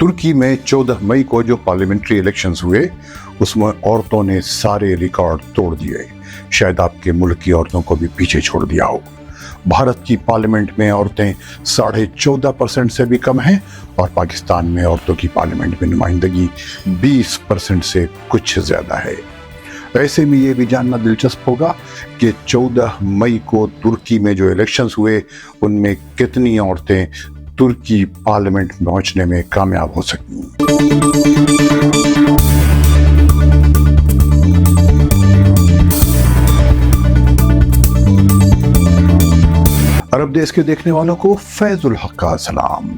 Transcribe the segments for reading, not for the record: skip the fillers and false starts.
तुर्की में 14 मई को जो पार्लियामेंट्री इलेक्शंस हुए उसमें औरतों ने सारे रिकॉर्ड तोड़ दिए। शायद आपके मुल्क की औरतों को भी पीछे छोड़ दिया हो। भारत की पार्लियामेंट में औरतें 14.5% से भी कम हैं और पाकिस्तान में औरतों की पार्लियामेंट में नुमाइंदगी 20% से कुछ ज़्यादा है। ऐसे में ये भी जानना दिलचस्प होगा कि 14 मई को तुर्की में जो इलेक्शंस हुए उनमें कितनी औरतें तुर्की पार्लियामेंट में पहुंचने में कामयाब हो सकती हैं। अरब देश के देखने वालों को फैजुल हक का सलाम।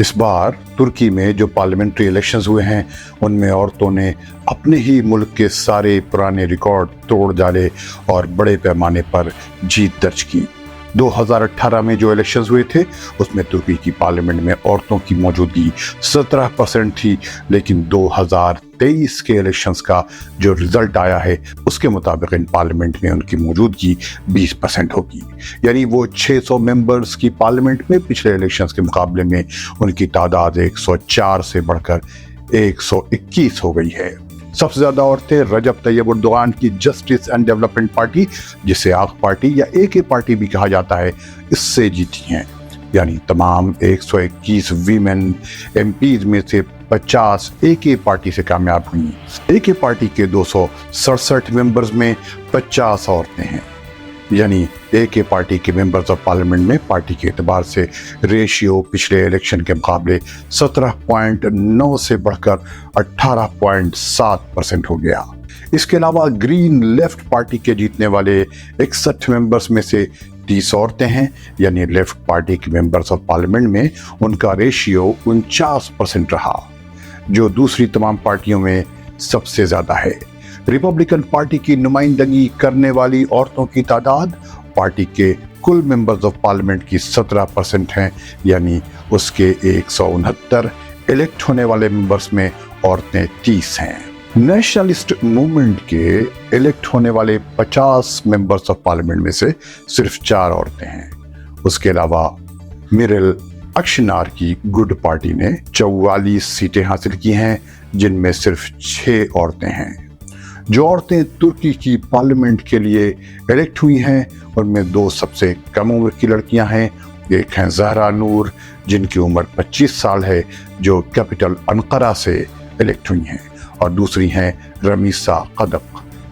इस बार तुर्की में जो पार्लियामेंट्री इलेक्शंस हुए हैं उनमें औरतों ने अपने ही मुल्क के सारे पुराने रिकॉर्ड तोड़ डाले और बड़े पैमाने पर जीत दर्ज की। 2018 में जो इलेक्शंस हुए थे उसमें तुर्की की पार्लियामेंट में औरतों की मौजूदगी 17% थी, लेकिन 2023 के इलेक्शंस का जो रिजल्ट आया है उसके मुताबिक इन पार्लियामेंट में उनकी मौजूदगी 20% होगी। यानी वो 600 मेंबर्स की पार्लियामेंट में पिछले इलेक्शंस के मुकाबले में उनकी तादाद 104 से बढ़कर 121 हो गई है। सबसे ज्यादा औरतें रजब तैयब एर्दोगान की जस्टिस एंड डेवलपमेंट पार्टी, जिसे आग पार्टी या एके पार्टी भी कहा जाता है, इससे जीती हैं। यानी तमाम 121 वीमेन एमपीज में से 50 एके पार्टी से कामयाब हुई। एके पार्टी के 267 मेंबर्स में 50 औरतें हैं। यानी एके पार्टी के मेंबर्स ऑफ पार्लियामेंट में पार्टी के एतबार से रेशियो पिछले इलेक्शन के मुकाबले 17.9 से बढ़कर 18.7% हो गया। इसके अलावा ग्रीन लेफ्ट पार्टी के जीतने वाले 61 मेंबर्स में से 30 औरतें हैं। यानी लेफ्ट पार्टी के मेंबर्स ऑफ पार्लियामेंट में उनका रेशियो 49% रहा, जो दूसरी तमाम पार्टियों में सबसे ज्यादा है। रिपब्लिकन पार्टी की नुमाइंदगी करने वाली औरतों की तादाद पार्टी के कुल मेंबर्स ऑफ पार्लियामेंट की 17% हैं। यानी उसके 169 इलेक्ट होने वाले मेंबर्स में औरतें 30 हैं। नेशनलिस्ट मूवमेंट के इलेक्ट होने वाले 50 मेंबर्स ऑफ पार्लियामेंट में से सिर्फ 4 औरतें हैं। उसके अलावा मिरेल अक्शनार की गुड पार्टी ने 44 सीटें हासिल की हैं, जिनमें सिर्फ 6 औरतें हैं। जो औरतें तुर्की की पार्लियामेंट के लिए इलेक्ट हुई हैं उनमें 2 सबसे कम उम्र की लड़कियां हैं। एक हैं ज़हरा नूर, जिनकी उम्र 25 साल है, जो कैपिटल अंकारा से इलेक्ट हुई हैं, और दूसरी हैं रमीसा कदक,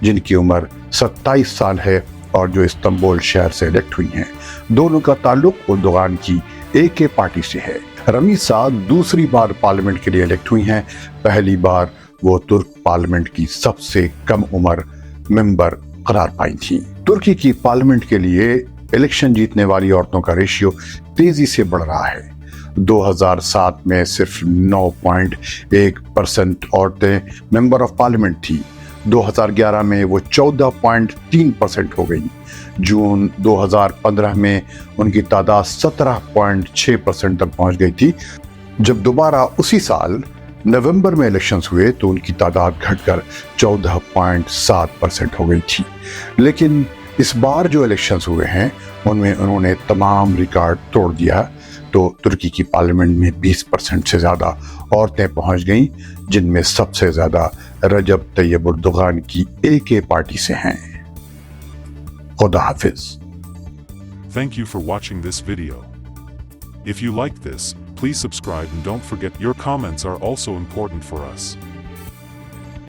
जिनकी उम्र 27 साल है और जो इस्तांबुल शहर से इलेक्ट हुई हैं। दोनों का ताल्लुक एर्दोगान की एके पार्टी से है। रमीसा दूसरी बार पार्लियामेंट के लिए इलेक्ट हुई हैं। पहली बार वो तुर्क पार्लियामेंट की सबसे कम उम्र मेंबर करार पाई थी। तुर्की की पार्लियामेंट के लिए इलेक्शन जीतने वाली औरतों का रेशियो तेजी से बढ़ रहा है। 2007 में सिर्फ 9.1% औरतें मेंबर ऑफ पार्लियामेंट थी। 2011 में वो 14.3% हो गई। जून 2015 में उनकी तादाद 17.6% तक पहुंच गई थी। जब दोबारा उसी साल नवंबर में इलेक्शंस हुए तो उनकी तादाद घटकर 14.7% हो गई थी। लेकिन इस बार जो इलेक्शंस हुए हैं उनमें उन्होंने तमाम रिकॉर्ड तोड़ दिया। तो तुर्की की पार्लियामेंट में 20% से ज़्यादा औरतें पहुंच गईं, जिनमें सबसे ज़्यादा रजब तैयब एर्दोगान की एके पार्टी से हैं। खुदा हाफिज। Thank you for watching this video. If you liked this, please subscribe and don't forget your comments are also important for us.